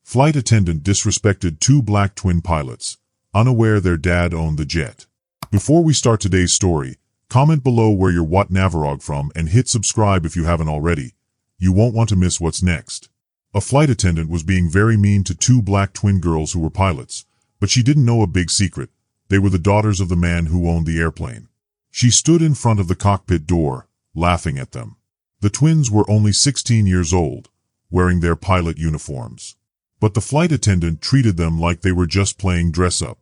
Flight attendant disrespected two black twin pilots, unaware their dad owned the jet. Before we start today's story, comment below where you're what Navarog from and hit subscribe if you haven't already. You won't want to miss what's next. A flight attendant was being very mean to two black twin girls who were pilots, but she didn't know a big secret. They were the daughters of the man who owned the airplane. She stood in front of the cockpit door, laughing at them. The twins were only 16 years old, wearing their pilot uniforms. But the flight attendant treated them like they were just playing dress-up.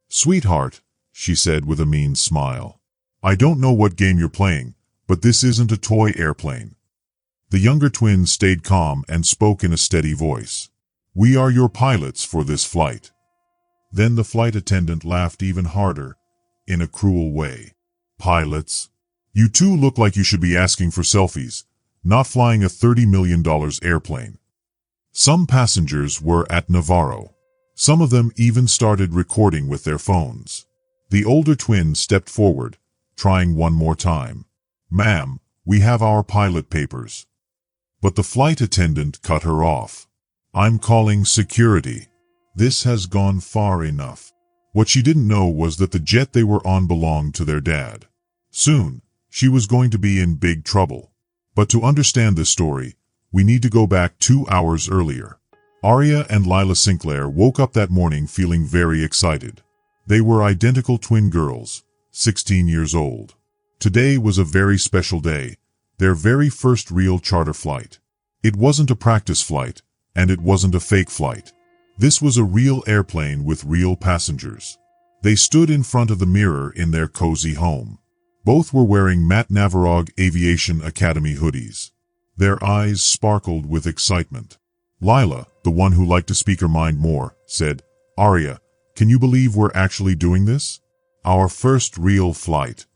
"Sweetheart," she said with a mean smile, "I don't know what game you're playing, but this isn't a toy airplane." The younger twins stayed calm and spoke in a steady voice. "We are your pilots for this flight." Then the flight attendant laughed even harder, in a cruel way. "Pilots? You two look like you should be asking for selfies, not flying a $30 million airplane." Some passengers were at Navarro. Some of them even started recording with their phones. The older twin stepped forward, trying one more time. "Ma'am, we have our pilot papers." But the flight attendant cut her off. "I'm calling security. This has gone far enough." What she didn't know was that the jet they were on belonged to their dad. Soon, she was going to be in big trouble. But to understand this story, we need to go back 2 hours earlier. Aria and Lila Sinclair woke up that morning feeling very excited. They were identical twin girls, 16 years old. Today was a very special day, their very first real charter flight. It wasn't a practice flight, and it wasn't a fake flight. This was a real airplane with real passengers. They stood in front of the mirror in their cozy home. Both were wearing matte Navarog Aviation Academy hoodies. Their eyes sparkled with excitement. Lila, the one who liked to speak her mind more, said, "Aria, can you believe we're actually doing this? Our first real flight."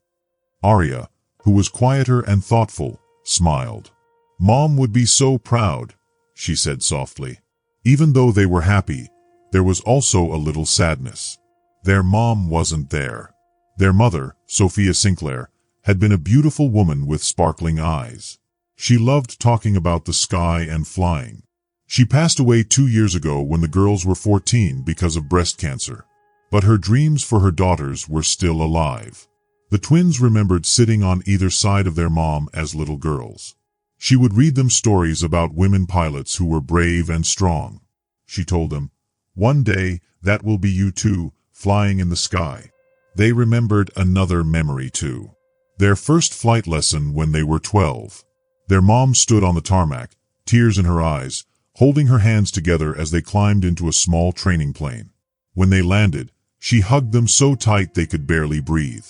Aria, who was quieter and thoughtful, smiled. "Mom would be so proud," she said softly. Even though they were happy, there was also a little sadness. Their mom wasn't there. Their mother, Sophia Sinclair, had been a beautiful woman with sparkling eyes. She loved talking about the sky and flying. She passed away 2 years ago when the girls were 14 because of breast cancer. But her dreams for her daughters were still alive. The twins remembered sitting on either side of their mom as little girls. She would read them stories about women pilots who were brave and strong. She told them, "One day, that will be you too, flying in the sky." They remembered another memory too. Their first flight lesson when they were 12. Their mom stood on the tarmac, tears in her eyes, holding her hands together as they climbed into a small training plane. When they landed, she hugged them so tight they could barely breathe.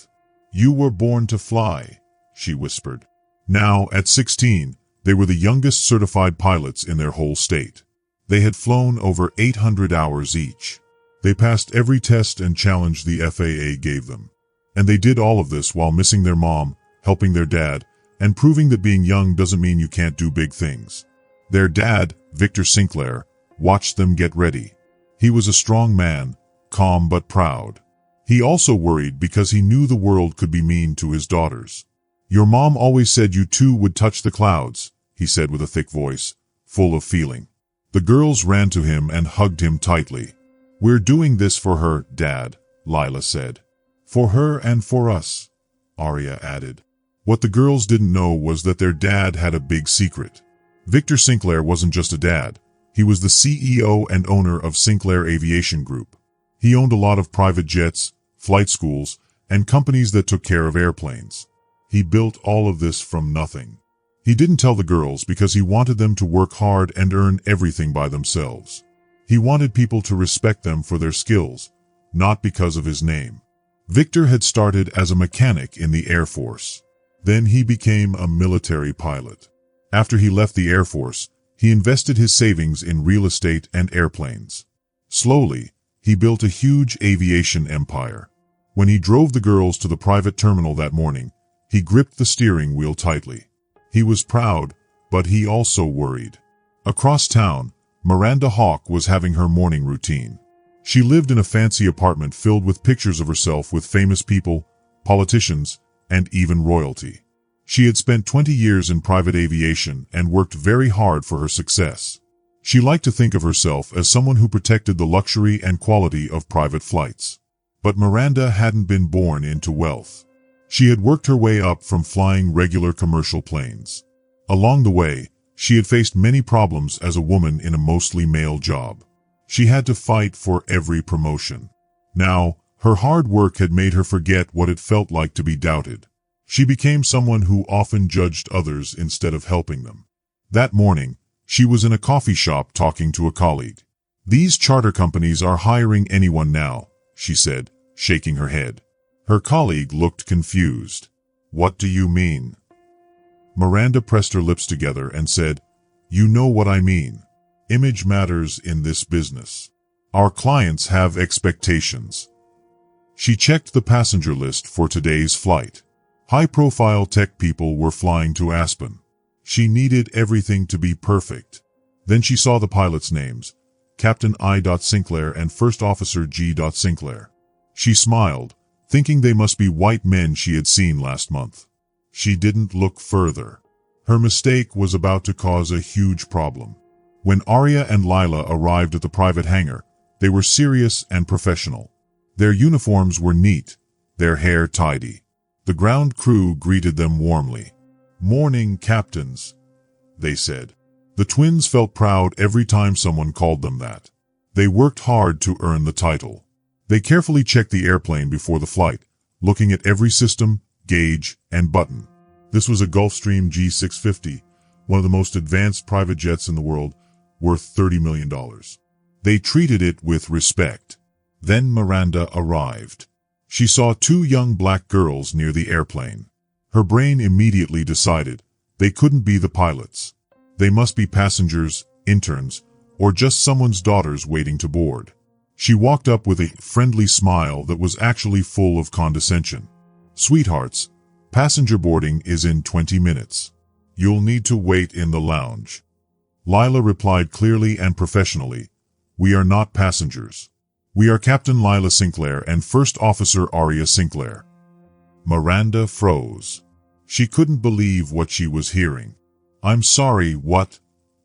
"You were born to fly," she whispered. Now, at 16, they were the youngest certified pilots in their whole state. They had flown over 800 hours each. They passed every test and challenge the FAA gave them. And they did all of this while missing their mom, helping their dad, and proving that being young doesn't mean you can't do big things. Their dad, Victor Sinclair, watched them get ready. He was a strong man, calm but proud. He also worried because he knew the world could be mean to his daughters. "Your mom always said you two would touch the clouds," he said with a thick voice, full of feeling. The girls ran to him and hugged him tightly. "We're doing this for her, Dad," Lila said. "For her and for us," Aria added. What the girls didn't know was that their dad had a big secret. Victor Sinclair wasn't just a dad. He was the CEO and owner of Sinclair Aviation Group. He owned a lot of private jets, flight schools, and companies that took care of airplanes. He built all of this from nothing. He didn't tell the girls because he wanted them to work hard and earn everything by themselves. He wanted people to respect them for their skills, not because of his name. Victor had started as a mechanic in the Air Force. Then he became a military pilot. After he left the Air Force, he invested his savings in real estate and airplanes. Slowly, he built a huge aviation empire. When he drove the girls to the private terminal that morning, he gripped the steering wheel tightly. He was proud, but he also worried. Across town, Miranda Hawk was having her morning routine. She lived in a fancy apartment filled with pictures of herself with famous people, politicians, and even royalty. She had spent 20 years in private aviation and worked very hard for her success. She liked to think of herself as someone who protected the luxury and quality of private flights. But Miranda hadn't been born into wealth. She had worked her way up from flying regular commercial planes. Along the way, she had faced many problems as a woman in a mostly male job. She had to fight for every promotion. Now, her hard work had made her forget what it felt like to be doubted. She became someone who often judged others instead of helping them. That morning, she was in a coffee shop talking to a colleague. "These charter companies are hiring anyone now," she said, shaking her head. Her colleague looked confused. "What do you mean?" Miranda pressed her lips together and said, "You know what I mean. Image matters in this business. Our clients have expectations." She checked the passenger list for today's flight. High-profile tech people were flying to Aspen. She needed everything to be perfect. Then she saw the pilots' names, Captain I. Sinclair and First Officer G. Sinclair. She smiled, thinking they must be white men she had seen last month. She didn't look further. Her mistake was about to cause a huge problem. When Arya and Lila arrived at the private hangar, they were serious and professional. Their uniforms were neat, their hair tidy. The ground crew greeted them warmly. "Morning, captains," they said. The twins felt proud every time someone called them that. They worked hard to earn the title. They carefully checked the airplane before the flight, looking at every system, gauge, and button. This was a Gulfstream G650, one of the most advanced private jets in the world, worth $30 million. They treated it with respect. Then Miranda arrived. She saw two young black girls near the airplane. Her brain immediately decided they couldn't be the pilots. They must be passengers, interns, or just someone's daughters waiting to board. She walked up with a friendly smile that was actually full of condescension. "Sweethearts, passenger boarding is in 20 minutes. You'll need to wait in the lounge." Lila replied clearly and professionally, "We are not passengers. We are Captain Lila Sinclair and First Officer Arya Sinclair." Miranda froze. She couldn't believe what she was hearing. "I'm sorry, what?"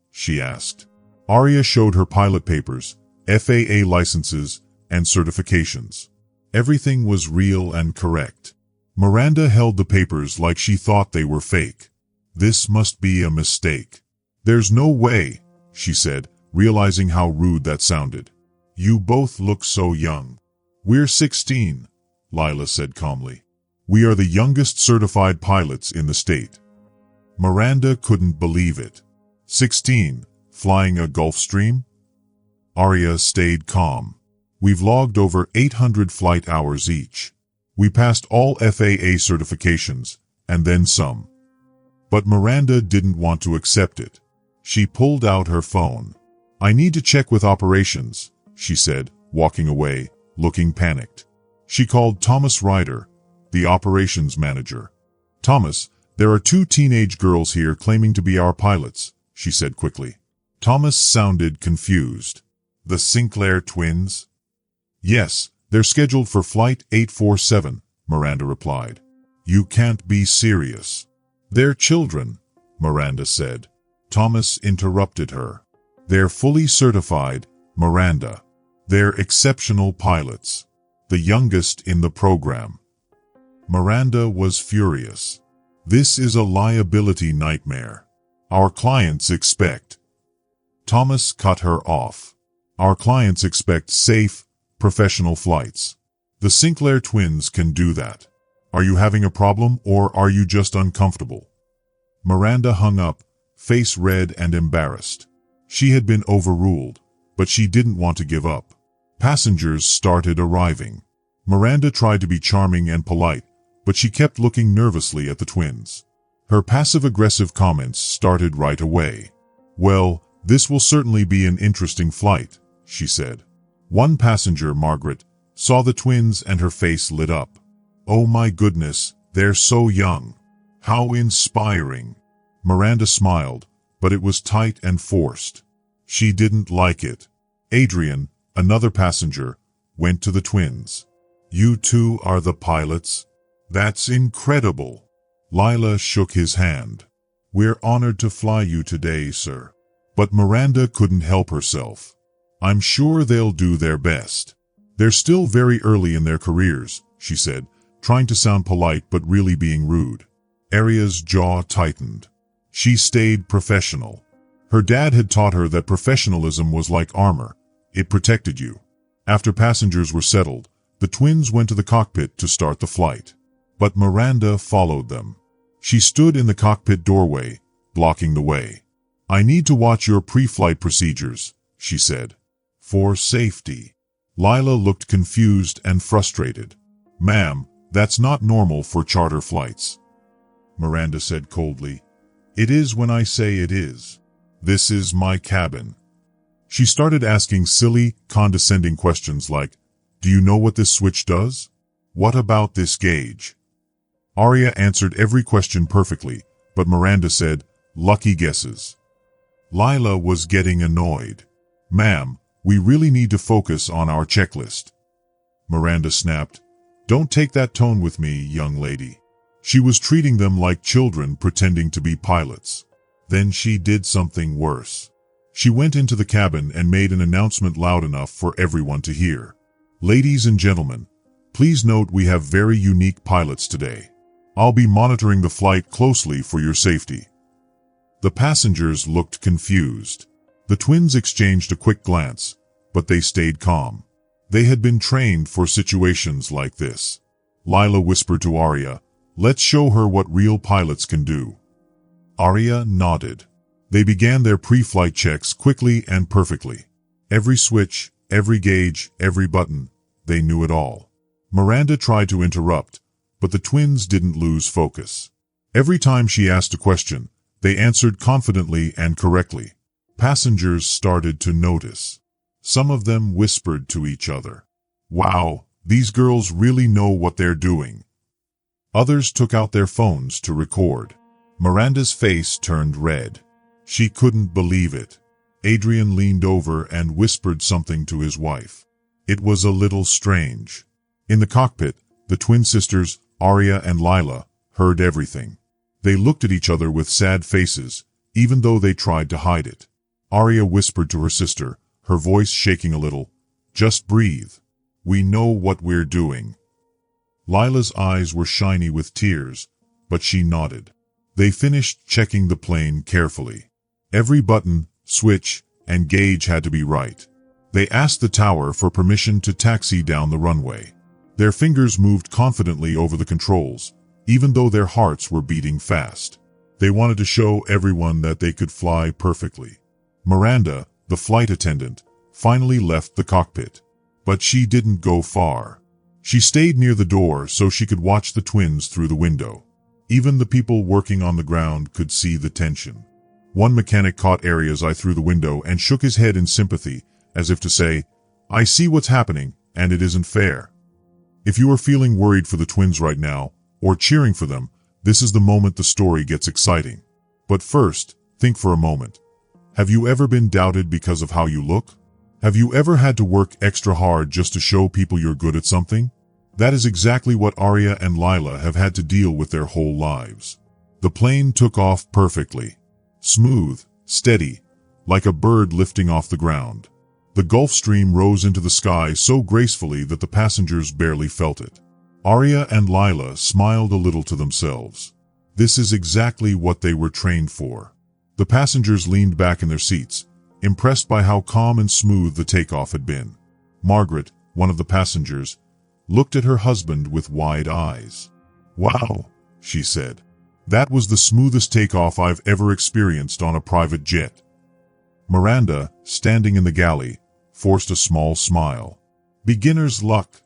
she asked. Arya showed her pilot papers, FAA licenses, and certifications. Everything was real and correct. Miranda held the papers like she thought they were fake. "This must be a mistake." "There's no way," she said, realizing how rude that sounded. "You both look so young." "We're 16, Lila said calmly. "We are the youngest certified pilots in the state." Miranda couldn't believe it. 16, flying a Gulfstream? Arya stayed calm. "We've logged over 800 flight hours each. We passed all FAA certifications, and then some." But Miranda didn't want to accept it. She pulled out her phone. "I need to check with operations," she said, walking away, looking panicked. She called Thomas Ryder, the operations manager. "Thomas, there are two teenage girls here claiming to be our pilots," she said quickly. Thomas sounded confused. "The Sinclair twins?" "Yes, they're scheduled for Flight 847, Miranda replied. "You can't be serious." "They're children," Miranda said. Thomas interrupted her. "They're fully certified, Miranda. They're exceptional pilots. The youngest in the program." Miranda was furious. "This is a liability nightmare. Our clients expect—" Thomas cut her off. "Our clients expect safe, professional flights. The Sinclair twins can do that. Are you having a problem or are you just uncomfortable?" Miranda hung up, face red and embarrassed. She had been overruled, but she didn't want to give up. Passengers started arriving. Miranda tried to be charming and polite, but she kept looking nervously at the twins. Her passive-aggressive comments started right away. "Well, this will certainly be an interesting flight," she said. One passenger, Margaret, saw the twins and her face lit up. "Oh my goodness, they're so young. How inspiring." Miranda smiled, but it was tight and forced. She didn't like it. Adrian, another passenger, went to the twins. "You two are the pilots? That's incredible." Lila shook his hand. "We're honored to fly you today, sir. But Miranda couldn't help herself. "I'm sure they'll do their best. They're still very early in their careers," she said, trying to sound polite but really being rude. Aria's jaw tightened. She stayed professional. Her dad had taught her that professionalism was like armor. It protected you. After passengers were settled, the twins went to the cockpit to start the flight. But Miranda followed them. She stood in the cockpit doorway, blocking the way. "I need to watch your pre-flight procedures," she said. "For safety." Lila looked confused and frustrated. "Ma'am, that's not normal for charter flights," Miranda said coldly. "It is when I say it is. This is my cabin." She started asking silly, condescending questions like, "Do you know what this switch does? What about this gauge?" Aria answered every question perfectly, but Miranda said, "Lucky guesses." Lila was getting annoyed. "Ma'am, we really need to focus on our checklist." Miranda snapped, "Don't take that tone with me, young lady." She was treating them like children pretending to be pilots. Then she did something worse. She went into the cabin and made an announcement loud enough for everyone to hear. "Ladies and gentlemen, please note we have very unique pilots today. I'll be monitoring the flight closely for your safety." The passengers looked confused. The twins exchanged a quick glance, but they stayed calm. They had been trained for situations like this. Lila whispered to Aria, "Let's show her what real pilots can do." Aria nodded. They began their pre-flight checks quickly and perfectly. Every switch, every gauge, every button, they knew it all. Miranda tried to interrupt, but the twins didn't lose focus. Every time she asked a question, they answered confidently and correctly. Passengers started to notice. Some of them whispered to each other, "Wow, these girls really know what they're doing." Others took out their phones to record. Miranda's face turned red. She couldn't believe it. Adrian leaned over and whispered something to his wife. It was a little strange. In the cockpit, the twin sisters, Aria and Lila, heard everything. They looked at each other with sad faces, even though they tried to hide it. Aria whispered to her sister, her voice shaking a little, "Just breathe. We know what we're doing." Lila's eyes were shiny with tears, but she nodded. They finished checking the plane carefully. Every button, switch, and gauge had to be right. They asked the tower for permission to taxi down the runway. Their fingers moved confidently over the controls, even though their hearts were beating fast. They wanted to show everyone that they could fly perfectly. Miranda, the flight attendant, finally left the cockpit. But she didn't go far. She stayed near the door so she could watch the twins through the window. Even the people working on the ground could see the tension. One mechanic caught Aria's eye through the window and shook his head in sympathy, as if to say, "I see what's happening, and it isn't fair." If you are feeling worried for the twins right now, or cheering for them, this is the moment the story gets exciting. But first, think for a moment. Have you ever been doubted because of how you look? Have you ever had to work extra hard just to show people you're good at something? That is exactly what Aria and Lila have had to deal with their whole lives. The plane took off perfectly. Smooth, steady, like a bird lifting off the ground. The Gulf Stream rose into the sky so gracefully that the passengers barely felt it. Aria and Lila smiled a little to themselves. This is exactly what they were trained for. The passengers leaned back in their seats, impressed by how calm and smooth the takeoff had been. Margaret, one of the passengers, looked at her husband with wide eyes. "Wow," she said. "That was the smoothest takeoff I've ever experienced on a private jet." Miranda, standing in the galley, forced a small smile. "Beginner's luck,"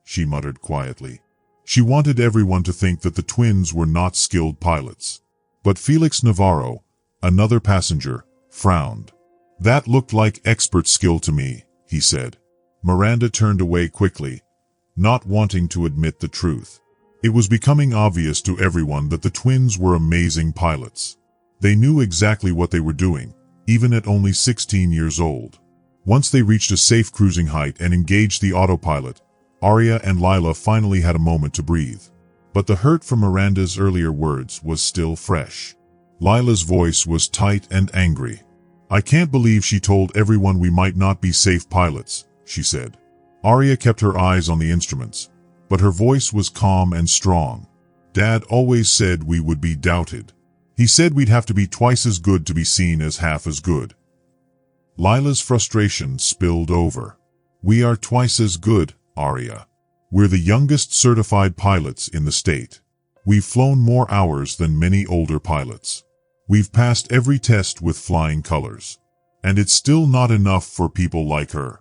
she muttered quietly. She wanted everyone to think that the twins were not skilled pilots. But Felix Navarro, another passenger, frowned. "That looked like expert skill to me," he said. Miranda turned away quickly, not wanting to admit the truth. It was becoming obvious to everyone that the twins were amazing pilots. They knew exactly what they were doing, even at only 16 years old. Once they reached a safe cruising height and engaged the autopilot, Aria and Lila finally had a moment to breathe. But the hurt from Miranda's earlier words was still fresh. Lila's voice was tight and angry. I can't believe she told everyone we might not be safe pilots, she said. Arya kept her eyes on the instruments, but her voice was calm and strong. Dad always said we would be doubted. He said we'd have to be twice as good to be seen as half as good. Lila's frustration spilled over. We are twice as good, Arya. We're the youngest certified pilots in the state. We've flown more hours than many older pilots. We've passed every test with flying colors. And it's still not enough for people like her.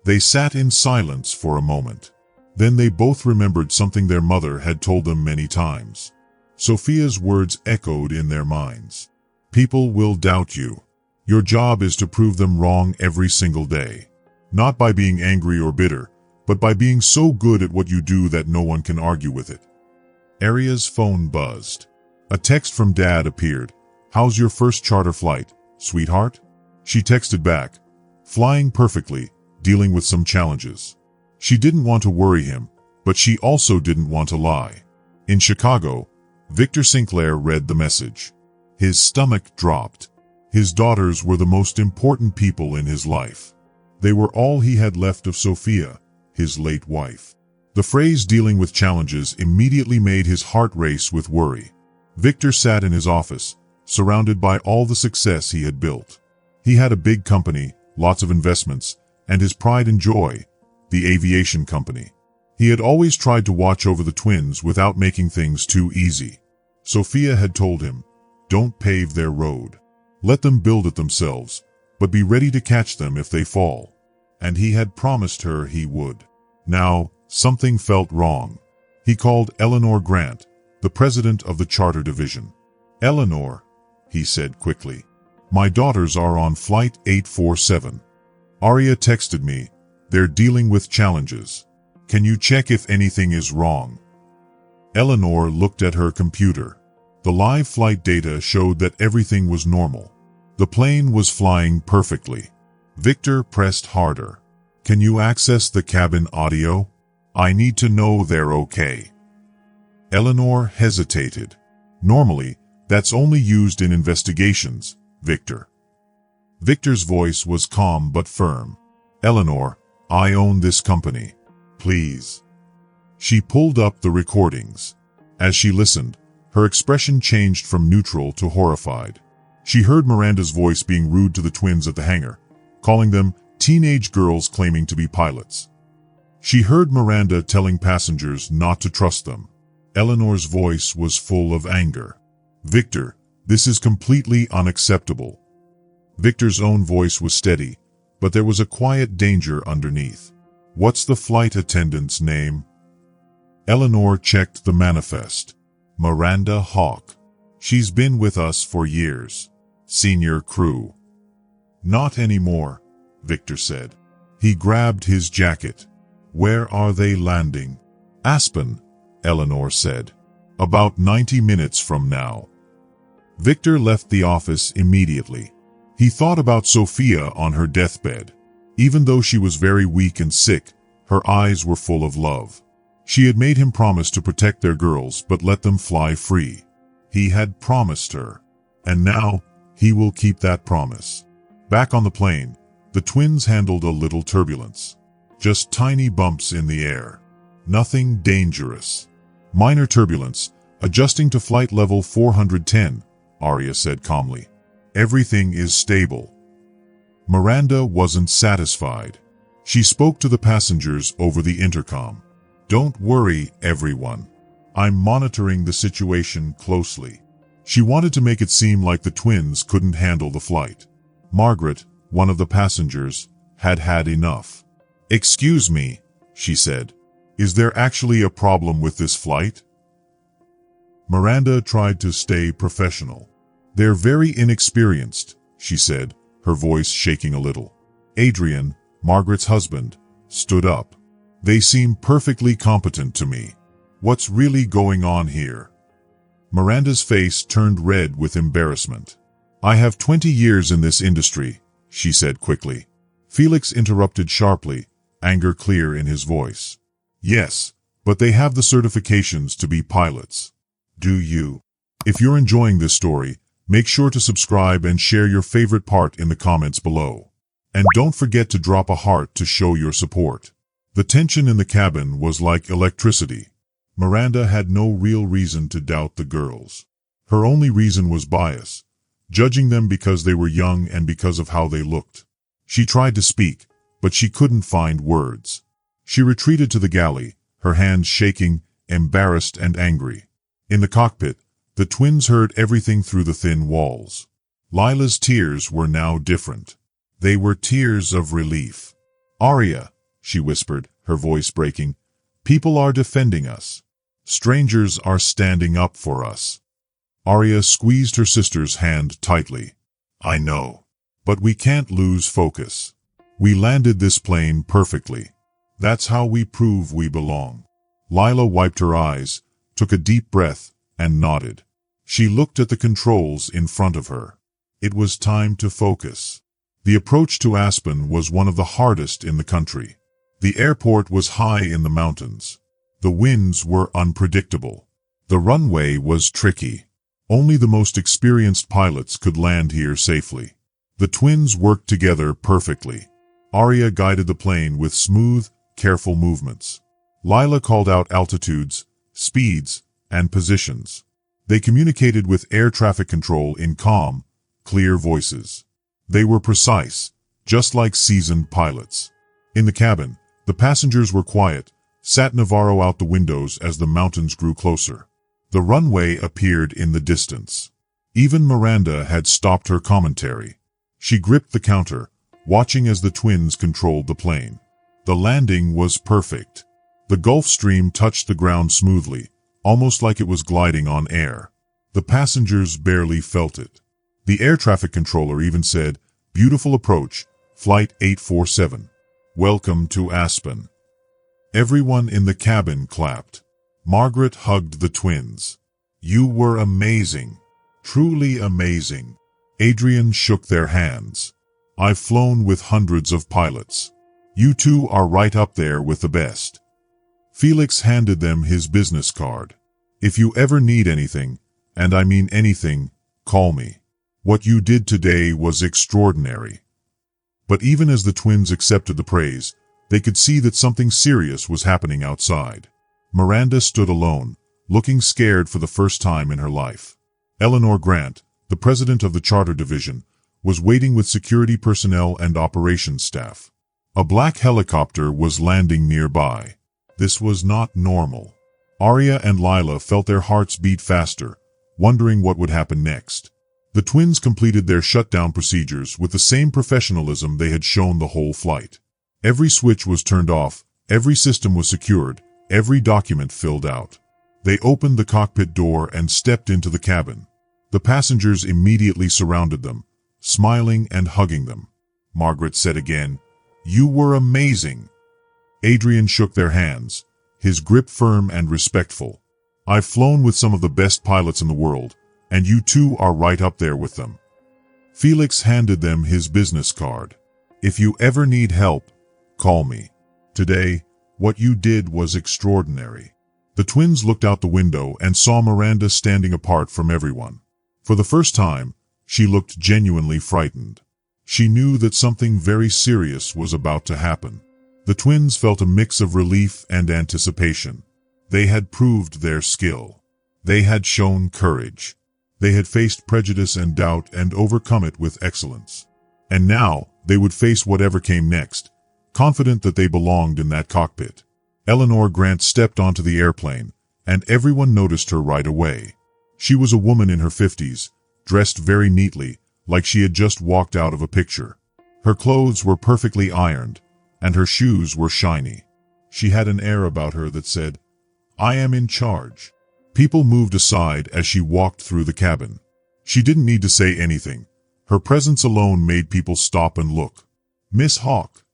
They sat in silence for a moment. Then they both remembered something their mother had told them many times. Sophia's words echoed in their minds. People will doubt you. Your job is to prove them wrong every single day. Not by being angry or bitter, but by being so good at what you do that no one can argue with it. Arya's phone buzzed. A text from Dad appeared. How's your first charter flight, sweetheart? She texted back. Flying perfectly, dealing with some challenges. She didn't want to worry him, but she also didn't want to lie. In Chicago, Victor Sinclair read the message. His stomach dropped. His daughters were the most important people in his life. They were all he had left of Sophia, his late wife. The phrase dealing with challenges immediately made his heart race with worry. Victor sat in his office, surrounded by all the success he had built. He had a big company, lots of investments, and his pride and joy, the aviation company. He had always tried to watch over the twins without making things too easy. Sophia had told him, don't pave their road. Let them build it themselves, but be ready to catch them if they fall. And he had promised her he would. Now, something felt wrong. He called Eleanor Grant, the president of the charter division. Eleanor, he said quickly, my daughters are on flight 847. Arya texted me, they're dealing with challenges. Can you check if anything is wrong? Eleanor looked at her computer. The live flight data showed that everything was normal. The plane was flying perfectly. Victor pressed harder. Can you access the cabin audio? I need to know they're okay. Eleanor hesitated. Normally, that's only used in investigations, Victor. Victor's voice was calm but firm. Eleanor, I own this company. Please. She pulled up the recordings. As she listened, her expression changed from neutral to horrified. She heard Miranda's voice being rude to the twins at the hangar, calling them teenage girls claiming to be pilots. She heard Miranda telling passengers not to trust them. Eleanor's voice was full of anger. Victor, this is completely unacceptable. Victor's own voice was steady, but there was a quiet danger underneath. What's the flight attendant's name? Eleanor checked the manifest. Miranda Hawk. She's been with us for years. Senior crew. Not anymore, Victor said. He grabbed his jacket. Where are they landing? Aspen, Eleanor said. About 90 minutes from now. Victor left the office immediately. He thought about Sophia on her deathbed. Even though she was very weak and sick, her eyes were full of love. She had made him promise to protect their girls but let them fly free. He had promised her. And now, he will keep that promise. Back on the plane, the twins handled a little turbulence. Just tiny bumps in the air. Nothing dangerous. Minor turbulence, adjusting to flight level 410, Arya said calmly. Everything is stable. Miranda wasn't satisfied. She spoke to the passengers over the intercom. Don't worry, everyone. I'm monitoring the situation closely. She wanted to make it seem like the twins couldn't handle the flight. Margaret, one of the passengers, had had enough. Excuse me, she said. Is there actually a problem with this flight? Miranda tried to stay professional. They're very inexperienced, she said, her voice shaking a little. Adrian, Margaret's husband, stood up. They seem perfectly competent to me. What's really going on here? Miranda's face turned red with embarrassment. I have 20 years in this industry, she said quickly. Felix interrupted sharply, anger clear in his voice. Yes, but they have the certifications to be pilots. Do you? If you're enjoying this story, Make sure to subscribe and share your favorite part in the comments below. And don't forget to drop a heart to show your support. The tension in the cabin was like electricity. Miranda had no real reason to doubt the girls. Her only reason was bias, judging them because they were young and because of how they looked. She tried to speak, but she couldn't find words. She retreated to the galley, her hands shaking, embarrassed and angry. In the cockpit, the twins heard everything through the thin walls. Lila's tears were now different. They were tears of relief. "Arya," she whispered, her voice breaking, "people are defending us. Strangers are standing up for us." Arya squeezed her sister's hand tightly. "I know. But we can't lose focus. We landed this plane perfectly. That's how we prove we belong." Lila wiped her eyes, took a deep breath, and nodded. She looked at the controls in front of her. It was time to focus. The approach to Aspen was one of the hardest in the country. The airport was high in the mountains. The winds were unpredictable. The runway was tricky. Only the most experienced pilots could land here safely. The twins worked together perfectly. Arya guided the plane with smooth, careful movements. Lila called out altitudes, speeds, and positions. They communicated with air traffic control in calm, clear voices. They were precise, just like seasoned pilots. In the cabin, the passengers were quiet, sat Navarro out the windows as the mountains grew closer. The runway appeared in the distance. Even Miranda had stopped her commentary. She gripped the counter, watching as the twins controlled the plane. The landing was perfect. The Gulf Stream touched the ground smoothly, almost like it was gliding on air. The passengers barely felt it. The air traffic controller even said, "Beautiful approach, Flight 847. Welcome to Aspen." Everyone in the cabin clapped. Margaret hugged the twins. "You were amazing. Truly amazing." Adrian shook their hands. "I've flown with hundreds of pilots. You two are right up there with the best." Felix handed them his business card. "If you ever need anything, and I mean anything, call me. What you did today was extraordinary." But even as the twins accepted the praise, they could see that something serious was happening outside. Miranda stood alone, looking scared for the first time in her life. Eleanor Grant, the president of the charter division, was waiting with security personnel and operations staff. A black helicopter was landing nearby. This was not normal. Arya and Lila felt their hearts beat faster, wondering what would happen next. The twins completed their shutdown procedures with the same professionalism they had shown the whole flight. Every switch was turned off, every system was secured, every document filled out. They opened the cockpit door and stepped into the cabin. The passengers immediately surrounded them, smiling and hugging them. Margaret said again, "You were amazing." Adrian shook their hands, his grip firm and respectful. "I've flown with some of the best pilots in the world, and you two are right up there with them." Felix handed them his business card. "If you ever need help, call me. Today, what you did was extraordinary." The twins looked out the window and saw Miranda standing apart from everyone. For the first time, she looked genuinely frightened. She knew that something very serious was about to happen. The twins felt a mix of relief and anticipation. They had proved their skill. They had shown courage. They had faced prejudice and doubt and overcome it with excellence. And now, they would face whatever came next, confident that they belonged in that cockpit. Eleanor Grant stepped onto the airplane, and everyone noticed her right away. She was a woman in her 50s, dressed very neatly, like she had just walked out of a picture. Her clothes were perfectly ironed, and her shoes were shiny. She had an air about her that said, "I am in charge." People moved aside as she walked through the cabin. She didn't need to say anything. Her presence alone made people stop and look. "Miss Hawke,"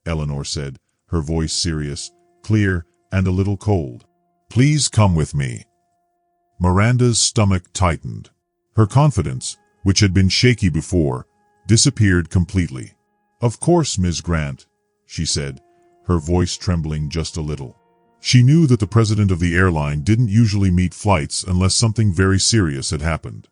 Eleanor said, her voice serious, clear, and a little cold. "Please come with me." Miranda's stomach tightened. Her confidence, which had been shaky before, disappeared completely. "Of course, Ms. Grant," she said, her voice trembling just a little. She knew that the president of the airline didn't usually meet flights unless something very serious had happened.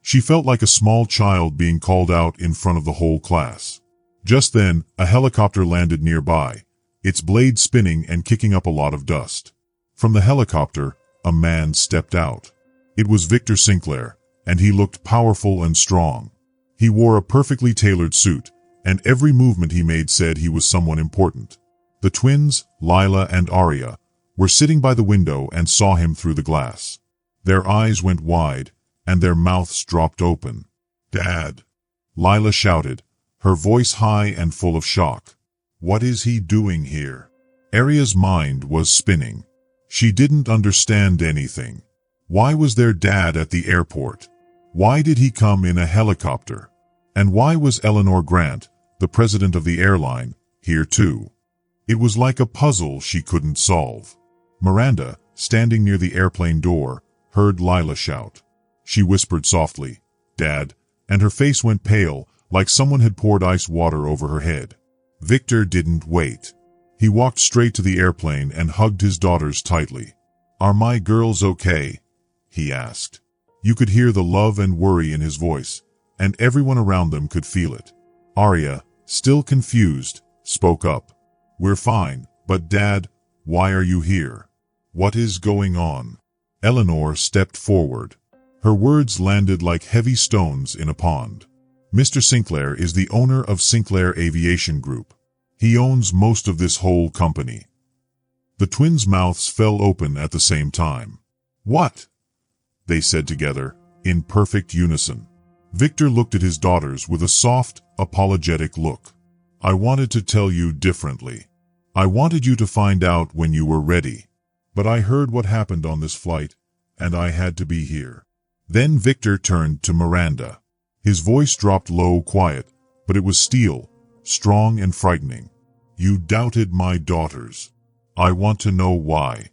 She felt like a small child being called out in front of the whole class. Just then, a helicopter landed nearby, its blade spinning and kicking up a lot of dust. From the helicopter, a man stepped out. It was Victor Sinclair, and he looked powerful and strong. He wore a perfectly tailored suit, and every movement he made said he was someone important. The twins, Lila and Aria, were sitting by the window and saw him through the glass. Their eyes went wide, and their mouths dropped open. "Dad!" Lila shouted, her voice high and full of shock. "What is he doing here?" Aria's mind was spinning. She didn't understand anything. Why was their dad at the airport? Why did he come in a helicopter? And why was Eleanor Grant, the president of the airline, here too? It was like a puzzle she couldn't solve. Miranda, standing near the airplane door, heard Lila shout. She whispered softly, "Dad," and her face went pale, like someone had poured ice water over her head. Victor didn't wait. He walked straight to the airplane and hugged his daughters tightly. "Are my girls okay?" he asked. You could hear the love and worry in his voice, and everyone around them could feel it. Aria, still confused, spoke up. "We're fine, but Dad, why are you here? What is going on?" Eleanor stepped forward. Her words landed like heavy stones in a pond. "Mr. Sinclair is the owner of Sinclair Aviation Group. He owns most of this whole company." The twins' mouths fell open at the same time. "What?" they said together, in perfect unison. Victor looked at his daughters with a soft, apologetic look. "I wanted to tell you differently. I wanted you to find out when you were ready. But I heard what happened on this flight, and I had to be here." Then Victor turned to Miranda. His voice dropped low, quiet, but it was steel, strong and frightening. "You doubted my daughters. I want to know why."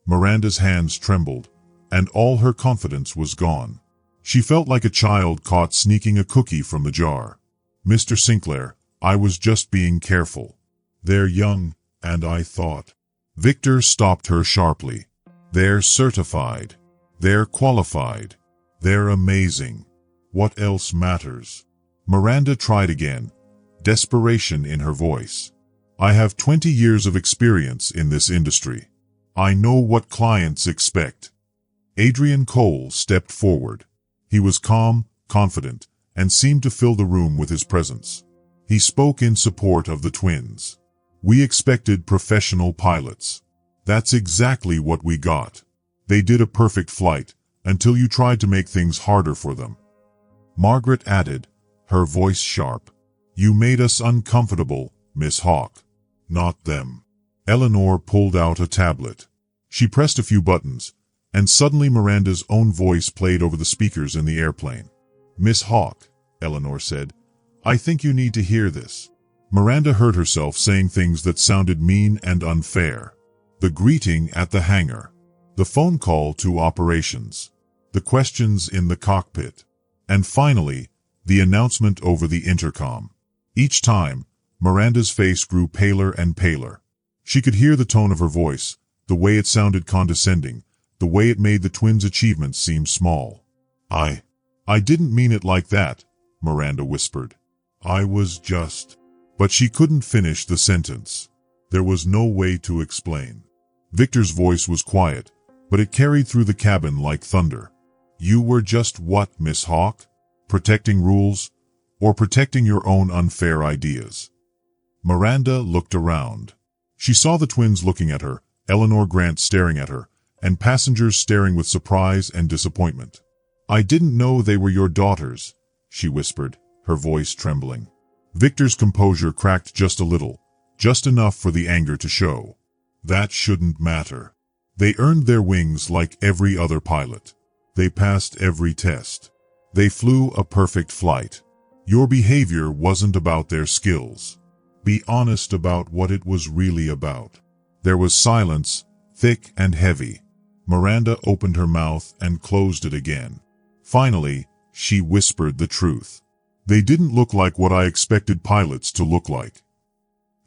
Miranda's hands trembled, and all her confidence was gone. She felt like a child caught sneaking a cookie from the jar. "Mr. Sinclair, I was just being careful. They're young, and I thought." Victor stopped her sharply. "They're certified. They're qualified. They're amazing. What else matters?" Miranda tried again, desperation in her voice. "I have 20 years of experience in this industry. I know what clients expect." Adrian Cole stepped forward. He was calm, confident, and seemed to fill the room with his presence. He spoke in support of the twins. "We expected professional pilots. That's exactly what we got. They did a perfect flight, until you tried to make things harder for them." Margaret added, her voice sharp. "You made us uncomfortable, Miss Hawk. Not them." Eleanor pulled out a tablet. She pressed a few buttons, and suddenly Miranda's own voice played over the speakers in the airplane. "Miss Hawk," Eleanor said, "I think you need to hear this." Miranda heard herself saying things that sounded mean and unfair. The greeting at the hangar. The phone call to operations. The questions in the cockpit. And finally, the announcement over the intercom. Each time, Miranda's face grew paler and paler. She could hear the tone of her voice, the way it sounded condescending, the way it made the twins' achievements seem small. I didn't mean it like that," Miranda whispered. "I was just..." But she couldn't finish the sentence. There was no way to explain. Victor's voice was quiet, but it carried through the cabin like thunder. "You were just what, Miss Hawk? Protecting rules? Or protecting your own unfair ideas?" Miranda looked around. She saw the twins looking at her, Eleanor Grant staring at her, and passengers staring with surprise and disappointment. "I didn't know they were your daughters," she whispered, her voice trembling. Victor's composure cracked just a little, just enough for the anger to show. "That shouldn't matter. They earned their wings like every other pilot. They passed every test. They flew a perfect flight. Your behavior wasn't about their skills. Be honest about what it was really about." There was silence, thick and heavy. Miranda opened her mouth and closed it again. Finally, she whispered the truth. "They didn't look like what I expected pilots to look like."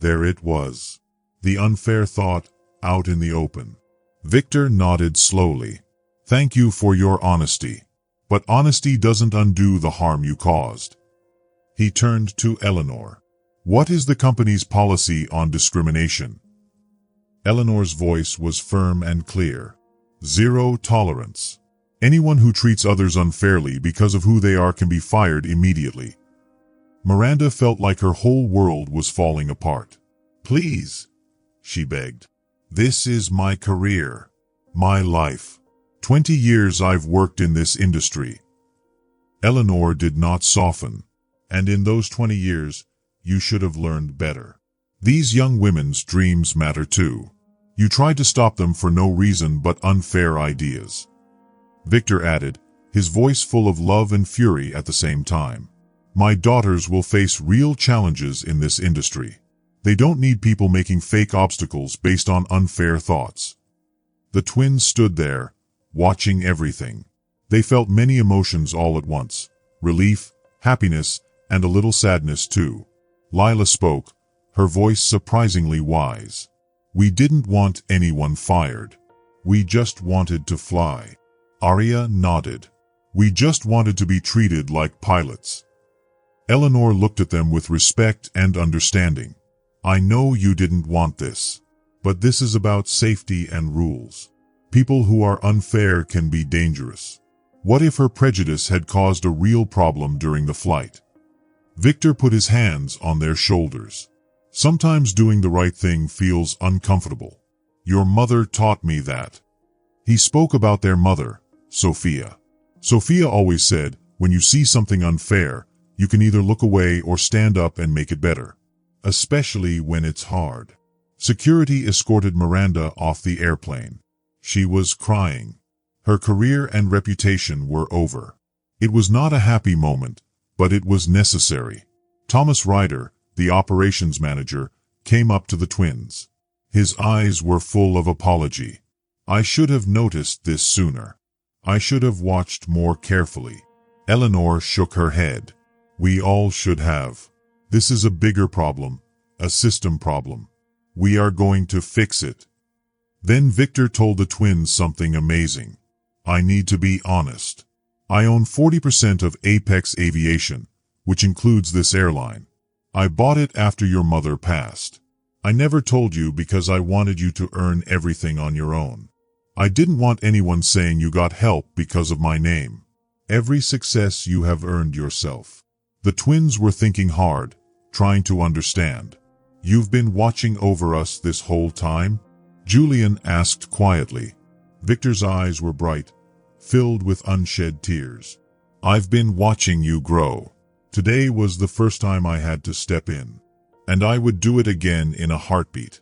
There it was. The unfair thought, out in the open. Victor nodded slowly. "Thank you for your honesty. But honesty doesn't undo the harm you caused. He turned to Eleanor. What is the company's policy on discrimination? Eleanor's voice was firm and clear. Zero tolerance. Anyone who treats others unfairly because of who they are can be fired immediately. Miranda felt like her whole world was falling apart. Please, she begged. This is my career. My life. 20 years I've worked in this industry. Eleanor did not soften. And in those 20 years, you should have learned better. These young women's dreams matter too. You tried to stop them for no reason but unfair ideas. Victor added, his voice full of love and fury at the same time. My daughters will face real challenges in this industry. They don't need people making fake obstacles based on unfair thoughts. The twins stood there, watching everything. They felt many emotions all at once. Relief, happiness, and a little sadness too. Lila spoke, her voice surprisingly wise. We didn't want anyone fired. We just wanted to fly. Arya nodded. We just wanted to be treated like pilots. Eleanor looked at them with respect and understanding. I know you didn't want this. But this is about safety and rules. People who are unfair can be dangerous. What if her prejudice had caused a real problem during the flight? Victor put his hands on their shoulders. Sometimes doing the right thing feels uncomfortable. Your mother taught me that. He spoke about their mother, Sophia. Sophia always said, when you see something unfair, you can either look away or stand up and make it better. Especially when it's hard. Security escorted Miranda off the airplane. She was crying. Her career and reputation were over. It was not a happy moment, but it was necessary. Thomas Ryder, the operations manager, came up to the twins. His eyes were full of apology. I should have noticed this sooner. I should have watched more carefully. Eleanor shook her head. We all should have. This is a bigger problem, a system problem. We are going to fix it. Then Victor told the twins something amazing. I need to be honest. I own 40% of Apex Aviation, which includes this airline. I bought it after your mother passed. I never told you because I wanted you to earn everything on your own. I didn't want anyone saying you got help because of my name. Every success you have earned yourself. The twins were thinking hard, trying to understand. You've been watching over us this whole time? Julian asked quietly. Victor's eyes were bright, filled with unshed tears. I've been watching you grow. Today was the first time I had to step in. And I would do it again in a heartbeat.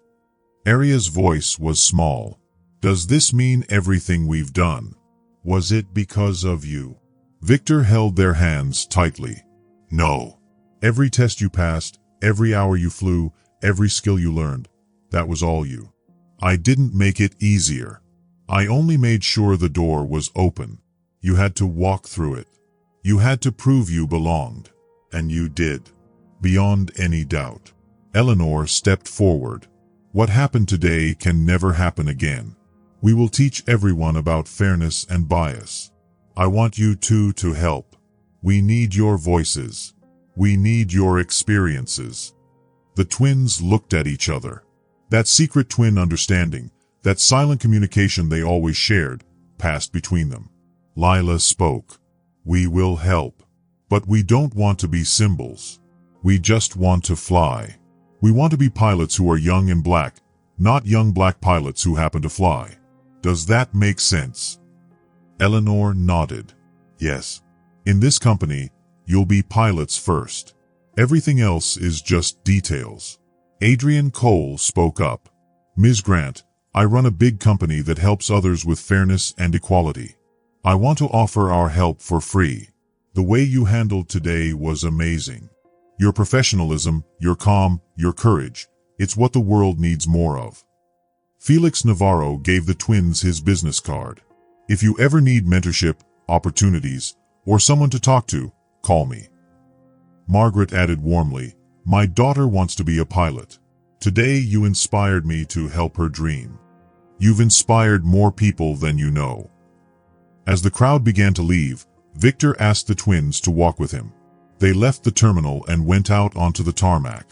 Arya's voice was small. Does this mean everything we've done? Was it because of you? Victor held their hands tightly. No. Every test you passed, every hour you flew, every skill you learned, that was all you. I didn't make it easier. I only made sure the door was open. You had to walk through it. You had to prove you belonged. And you did. Beyond any doubt. Eleanor stepped forward. What happened today can never happen again. We will teach everyone about fairness and bias. I want you two to help. We need your voices. We need your experiences. The twins looked at each other. That secret twin understanding, that silent communication they always shared, passed between them. Lila spoke. We will help. But we don't want to be symbols. We just want to fly. We want to be pilots who are young and black, not young black pilots who happen to fly. Does that make sense? Eleanor nodded. Yes. In this company, you'll be pilots first. Everything else is just details. Adrian Cole spoke up. Ms. Grant, I run a big company that helps others with fairness and equality. I want to offer our help for free. The way you handled today was amazing. Your professionalism, your calm, your courage, it's what the world needs more of. Felix Navarro gave the twins his business card. If you ever need mentorship, opportunities, or someone to talk to, call me. Margaret added warmly, my daughter wants to be a pilot. Today you inspired me to help her dream. You've inspired more people than you know. As the crowd began to leave, Victor asked the twins to walk with him. They left the terminal and went out onto the tarmac.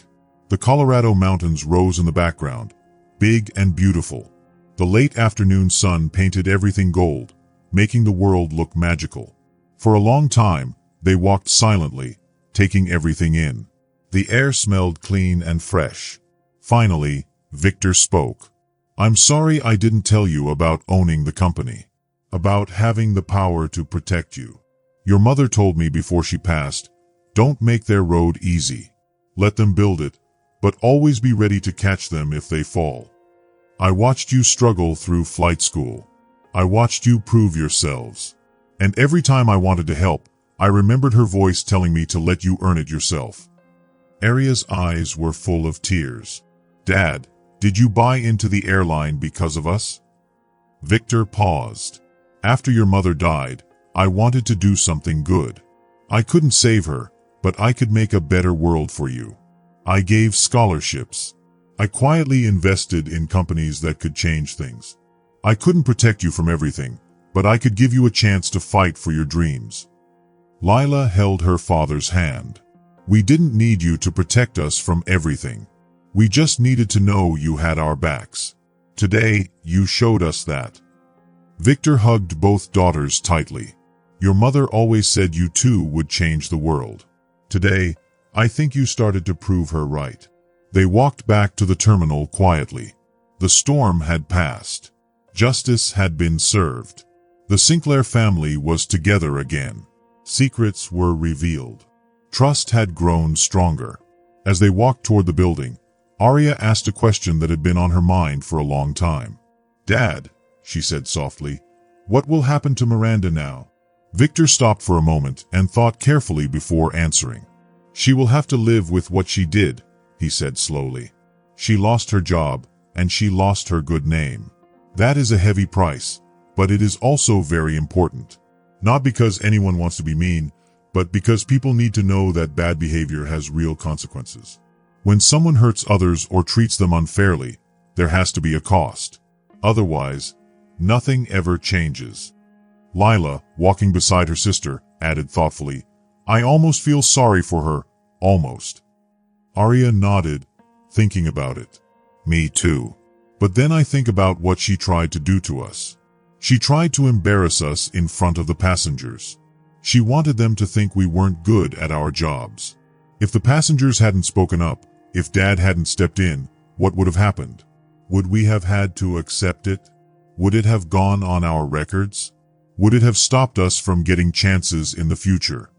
The Colorado mountains rose in the background, big and beautiful. The late afternoon sun painted everything gold, making the world look magical. For a long time, they walked silently, taking everything in. The air smelled clean and fresh. Finally, Victor spoke. "I'm sorry I didn't tell you about owning the company. About having the power to protect you. Your mother told me before she passed, don't make their road easy. Let them build it, but always be ready to catch them if they fall. I watched you struggle through flight school. I watched you prove yourselves. And every time I wanted to help, I remembered her voice telling me to let you earn it yourself." Aria's eyes were full of tears. "Dad, did you buy into the airline because of us?" Victor paused. "After your mother died, I wanted to do something good. I couldn't save her, but I could make a better world for you. I gave scholarships. I quietly invested in companies that could change things. I couldn't protect you from everything, but I could give you a chance to fight for your dreams." Lila held her father's hand. "We didn't need you to protect us from everything. We just needed to know you had our backs. Today, you showed us that." Victor hugged both daughters tightly. "Your mother always said you too would change the world. Today, I think you started to prove her right." They walked back to the terminal quietly. The storm had passed. Justice had been served. The Sinclair family was together again. Secrets were revealed. Trust had grown stronger. As they walked toward the building, Aria asked a question that had been on her mind for a long time. "Dad," she said softly, "what will happen to Miranda now?" Victor stopped for a moment and thought carefully before answering. "She will have to live with what she did," he said slowly. "She lost her job, and she lost her good name. That is a heavy price, but it is also very important. Not because anyone wants to be mean, but because people need to know that bad behavior has real consequences. When someone hurts others or treats them unfairly, there has to be a cost. Otherwise, nothing ever changes." Lila, walking beside her sister, added thoughtfully, "I almost feel sorry for her, almost." Aria nodded, thinking about it. "Me too. But then I think about what she tried to do to us. She tried to embarrass us in front of the passengers. She wanted them to think we weren't good at our jobs. If the passengers hadn't spoken up, if Dad hadn't stepped in, what would have happened? Would we have had to accept it? Would it have gone on our records? Would it have stopped us from getting chances in the future?"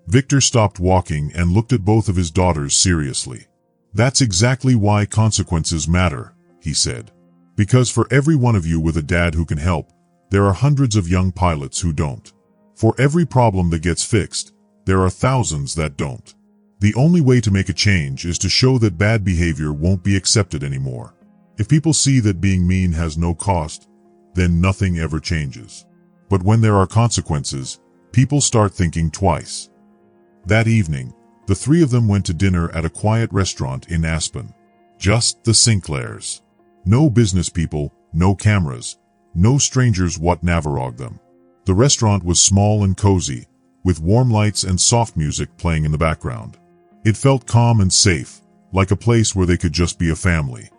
Victor stopped walking and looked at both of his daughters seriously. "That's exactly why consequences matter," he said. "Because for every one of you with a dad who can help, there are hundreds of young pilots who don't. For every problem that gets fixed, there are thousands that don't. The only way to make a change is to show that bad behavior won't be accepted anymore. If people see that being mean has no cost, then nothing ever changes. But when there are consequences, people start thinking twice." That evening, the three of them went to dinner at a quiet restaurant in Aspen. Just the Sinclairs. No business people, no cameras, no strangers what Navarog them. The restaurant was small and cozy, with warm lights and soft music playing in the background. It felt calm and safe, like a place where they could just be a family.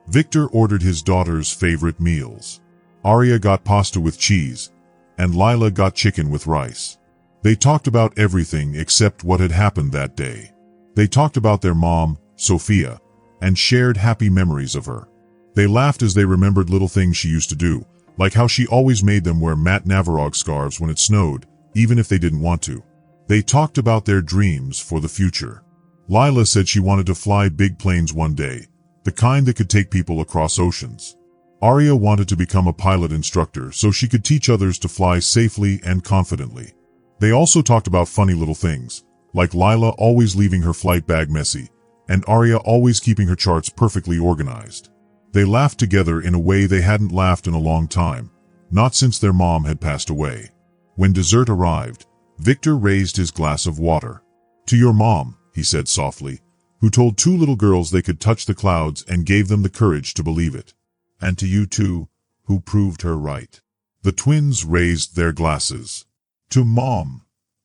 Victor ordered his daughter's favorite meals. Aria got pasta with cheese, and Lila got chicken with rice. They talked about everything except what had happened that day. They talked about their mom, Sophia, and shared happy memories of her. They laughed as they remembered little things she used to do, like how she always made them wear Matt Navarog scarves when it snowed, even if they didn't want to. They talked about their dreams for the future. Lila said she wanted to fly big planes one day, the kind that could take people across oceans. Aria wanted to become a pilot instructor so she could teach others to fly safely and confidently. They also talked about funny little things, like Lila always leaving her flight bag messy, and Aria always keeping her charts perfectly organized. They laughed together in a way they hadn't laughed in a long time, not since their mom had passed away. When dessert arrived, Victor raised his glass of water. "To your mom," he said softly, "who told two little girls they could touch the clouds and gave them the courage to believe it. And to you too, who proved her right." The twins raised their glasses. To Mom,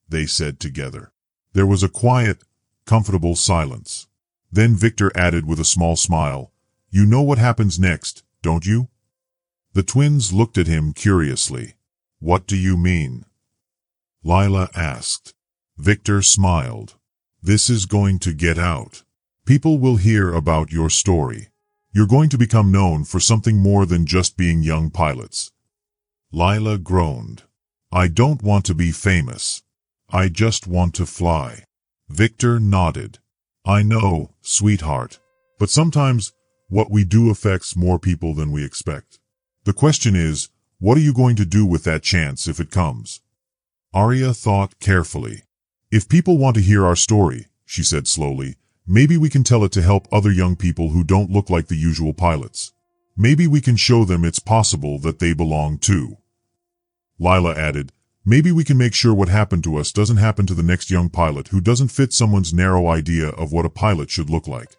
they said together. There was a quiet, comfortable silence. Then Victor added with a small smile, "You know what happens next, don't you?" The twins looked at him curiously. "What do you mean?" Lila asked. Victor smiled. "This is going to get out. People will hear about your story. You're going to become known for something more than just being young pilots." Lila groaned. "I don't want to be famous. I just want to fly." Victor nodded. "I know, sweetheart. But sometimes, what we do affects more people than we expect. The question is, what are you going to do with that chance if it comes?" Arya thought carefully. "If people want to hear our story," she said slowly, "maybe we can tell it to help other young people who don't look like the usual pilots. Maybe we can show them it's possible that they belong too." Lila added, "Maybe we can make sure what happened to us doesn't happen to the next young pilot who doesn't fit someone's narrow idea of what a pilot should look like."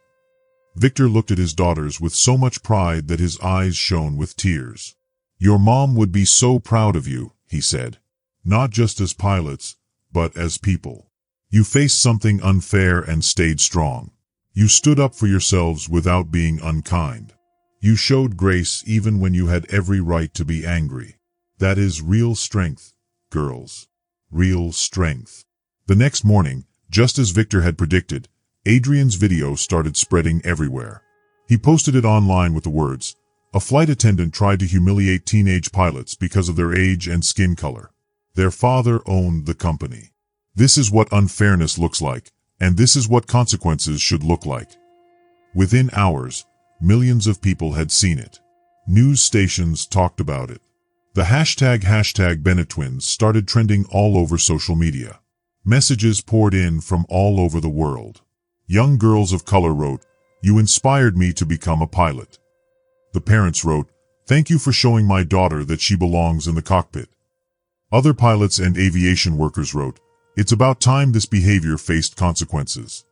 Victor looked at his daughters with so much pride that his eyes shone with tears. "Your mom would be so proud of you," he said. "Not just as pilots, but as people. You faced something unfair and stayed strong. You stood up for yourselves without being unkind. You showed grace even when you had every right to be angry. That is real strength, girls. Real strength." The next morning, just as Victor had predicted, Adrian's video started spreading everywhere. He posted it online with the words, "A flight attendant tried to humiliate teenage pilots because of their age and skin color. Their father owned the company. This is what unfairness looks like, and this is what consequences should look like." Within hours, millions of people had seen it. News stations talked about it. The hashtag Bennett Twins started trending all over social media. Messages poured in from all over the world. Young girls of color wrote, "You inspired me to become a pilot." The parents wrote, "Thank you for showing my daughter that she belongs in the cockpit." Other pilots and aviation workers wrote, "It's about time this behavior faced consequences."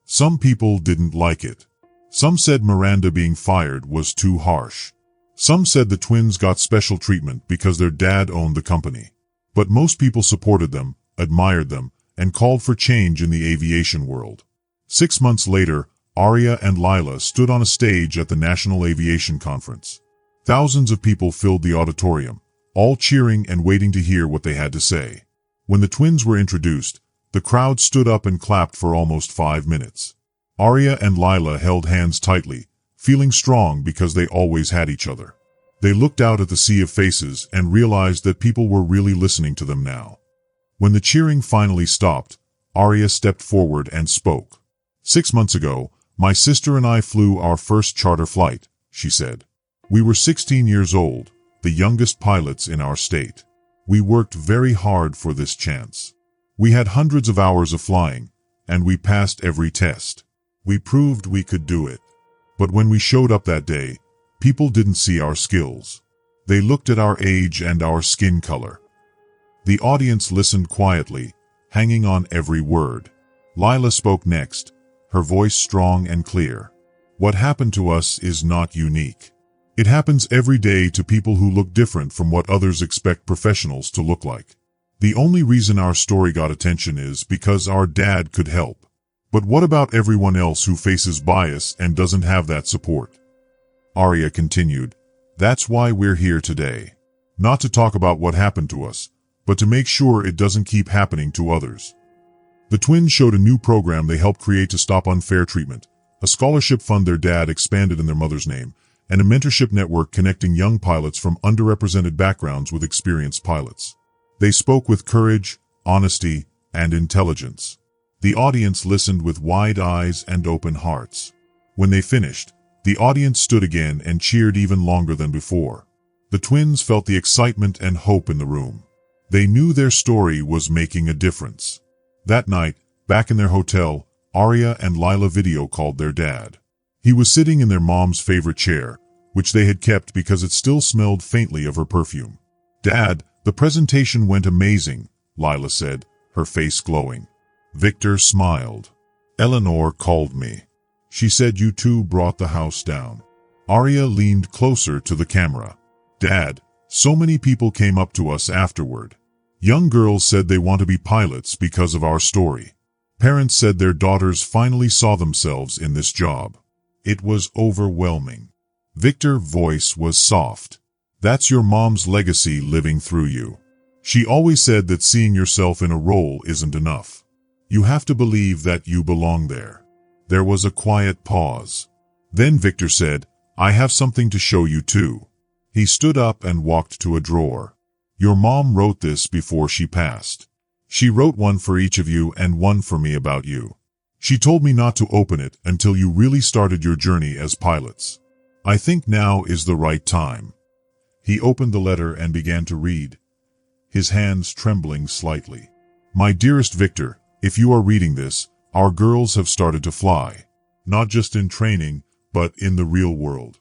Some people didn't like it. Some said Miranda being fired was too harsh. Some said the twins got special treatment because their dad owned the company. But most people supported them, admired them, and called for change in the aviation world. 6 months later, Arya and Lila stood on a stage at the National Aviation Conference. Thousands of people filled the auditorium, all cheering and waiting to hear what they had to say. When the twins were introduced, the crowd stood up and clapped for almost 5 minutes. Arya and Lila held hands tightly, feeling strong because they always had each other. They looked out at the sea of faces and realized that people were really listening to them now. When the cheering finally stopped, Arya stepped forward and spoke. 6 months ago, my sister and I flew our first charter flight, she said. We were 16 years old, the youngest pilots in our state. We worked very hard for this chance. We had hundreds of hours of flying, and we passed every test. We proved we could do it. But when we showed up that day, people didn't see our skills. They looked at our age and our skin color. The audience listened quietly, hanging on every word. Lila spoke next, her voice strong and clear. What happened to us is not unique. It happens every day to people who look different from what others expect professionals to look like. The only reason our story got attention is because our dad could help. But what about everyone else who faces bias and doesn't have that support? Arya continued, That's why we're here today. Not to talk about what happened to us, but to make sure it doesn't keep happening to others. The twins showed a new program they helped create to stop unfair treatment, a scholarship fund their dad expanded in their mother's name, and a mentorship network connecting young pilots from underrepresented backgrounds with experienced pilots. They spoke with courage, honesty, and intelligence. The audience listened with wide eyes and open hearts. When they finished, the audience stood again and cheered even longer than before. The twins felt the excitement and hope in the room. They knew their story was making a difference. That night, back in their hotel, Arya and Lila video called their dad. He was sitting in their mom's favorite chair, which they had kept because it still smelled faintly of her perfume. Dad, the presentation went amazing, Lila said, her face glowing. Victor smiled. Eleanor called me. She said you two brought the house down. Arya leaned closer to the camera. Dad, so many people came up to us afterward. Young girls said they want to be pilots because of our story. Parents said their daughters finally saw themselves in this job. It was overwhelming. Victor's voice was soft. That's your mom's legacy living through you. She always said that seeing yourself in a role isn't enough. You have to believe that you belong there. There was a quiet pause. Then Victor said, I have something to show you too. He stood up and walked to a drawer. Your mom wrote this before she passed. She wrote one for each of you and one for me about you. She told me not to open it until you really started your journey as pilots. I think now is the right time. He opened the letter and began to read, his hands trembling slightly. My dearest Victor, if you are reading this, our girls have started to fly. Not just in training, but in the real world.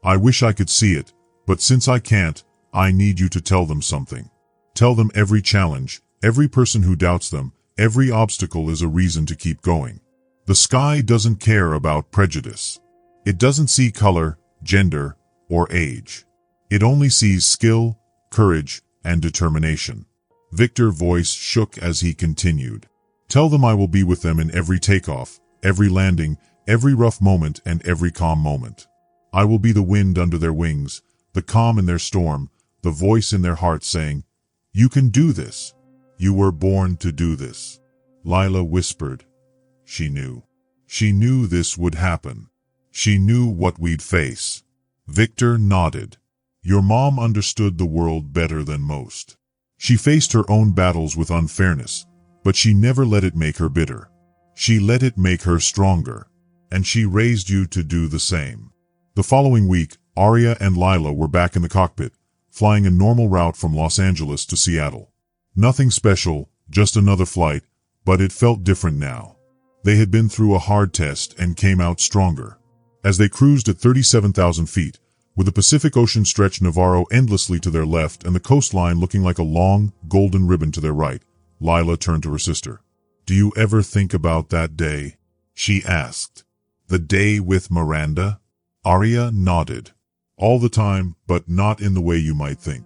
I wish I could see it, but since I can't, I need you to tell them something. Tell them every challenge, every person who doubts them, every obstacle is a reason to keep going. The sky doesn't care about prejudice. It doesn't see color, gender, or age. It only sees skill, courage, and determination. Victor's voice shook as he continued. Tell them I will be with them in every takeoff, every landing, every rough moment, and every calm moment. I will be the wind under their wings, the calm in their storm, the voice in their heart saying, you can do this. You were born to do this. Lila whispered. She knew. She knew this would happen. She knew what we'd face. Victor nodded. Your mom understood the world better than most. She faced her own battles with unfairness, but she never let it make her bitter. She let it make her stronger. And she raised you to do the same. The following week, Arya and Lila were back in the cockpit, flying a normal route from Los Angeles to Seattle. Nothing special, just another flight, but it felt different now. They had been through a hard test and came out stronger. As they cruised at 37,000 feet, with the Pacific Ocean stretched Navarro endlessly to their left and the coastline looking like a long, golden ribbon to their right, Lila turned to her sister. Do you ever think about that day? She asked. The day with Miranda? Arya nodded. All the time, but not in the way you might think.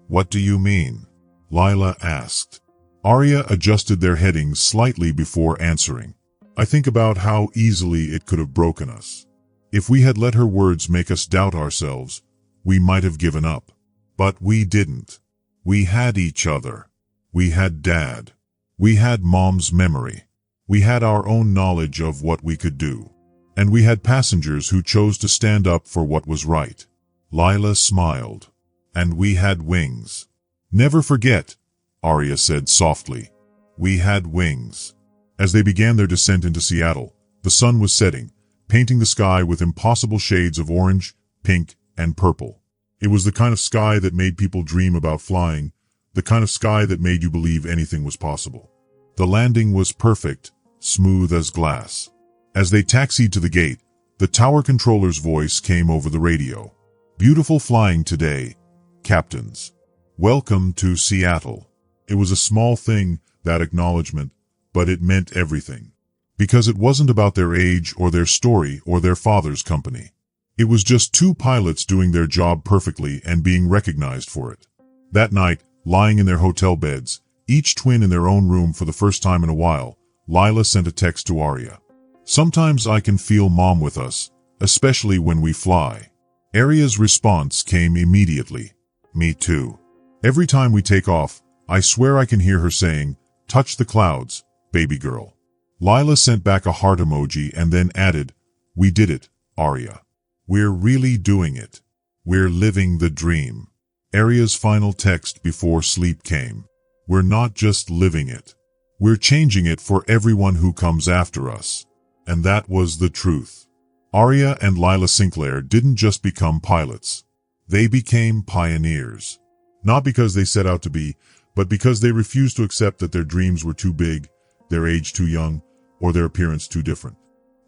What do you mean? Lila asked. Arya adjusted their headings slightly before answering. I think about how easily it could have broken us. If we had let her words make us doubt ourselves, we might have given up. But we didn't. We had each other. We had Dad. We had Mom's memory. We had our own knowledge of what we could do. And we had passengers who chose to stand up for what was right. Lila smiled. And we had wings. Never forget, Arya said softly. We had wings. As they began their descent into Seattle, the sun was setting, painting the sky with impossible shades of orange, pink, and purple. It was the kind of sky that made people dream about flying, the kind of sky that made you believe anything was possible. The landing was perfect, smooth as glass. As they taxied to the gate, the tower controller's voice came over the radio. Beautiful flying today, captains. Welcome to Seattle. It was a small thing, that acknowledgement, but it meant everything. Because it wasn't about their age or their story or their father's company. It was just two pilots doing their job perfectly and being recognized for it. That night, lying in their hotel beds, each twin in their own room for the first time in a while, Lila sent a text to Arya. Sometimes I can feel Mom with us, especially when we fly. Arya's response came immediately. Me too. Every time we take off, I swear I can hear her saying, touch the clouds, baby girl. Lila sent back a heart emoji and then added, we did it, Arya. We're really doing it. We're living the dream. Arya's final text before sleep came. We're not just living it. We're changing it for everyone who comes after us. And that was the truth. Arya and Lila Sinclair didn't just become pilots. They became pioneers. Not because they set out to be, but because they refused to accept that their dreams were too big, their age too young, or their appearance too different.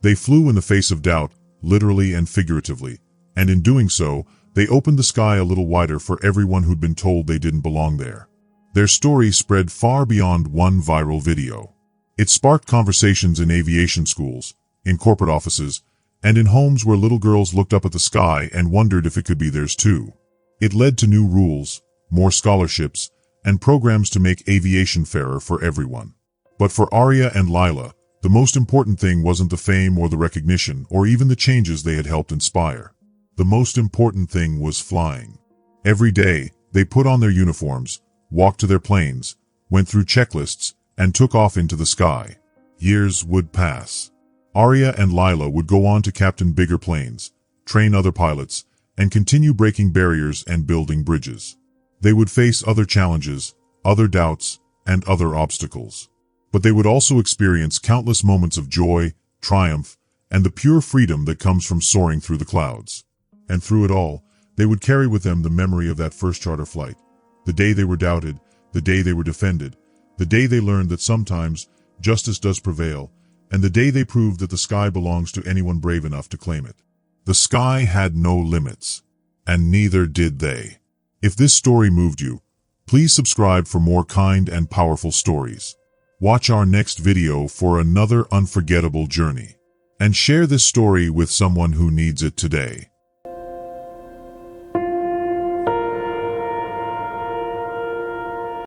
They flew in the face of doubt, literally and figuratively, and in doing so, they opened the sky a little wider for everyone who'd been told they didn't belong there. Their story spread far beyond one viral video. It sparked conversations in aviation schools, in corporate offices, and in homes where little girls looked up at the sky and wondered if it could be theirs too. It led to new rules, more scholarships, and programs to make aviation fairer for everyone. But for Arya and Lila, the most important thing wasn't the fame or the recognition or even the changes they had helped inspire. The most important thing was flying. Every day, they put on their uniforms, walked to their planes, went through checklists, and took off into the sky. Years would pass. Arya and Lila would go on to captain bigger planes, train other pilots, and continue breaking barriers and building bridges. They would face other challenges, other doubts, and other obstacles. But they would also experience countless moments of joy, triumph, and the pure freedom that comes from soaring through the clouds. And through it all, they would carry with them the memory of that first charter flight, the day they were doubted, the day they were defended, the day they learned that sometimes justice does prevail, and the day they proved that the sky belongs to anyone brave enough to claim it. The sky had no limits, and neither did they. If this story moved you, please subscribe for more kind and powerful stories. Watch our next video for another unforgettable journey. And share this story with someone who needs it today.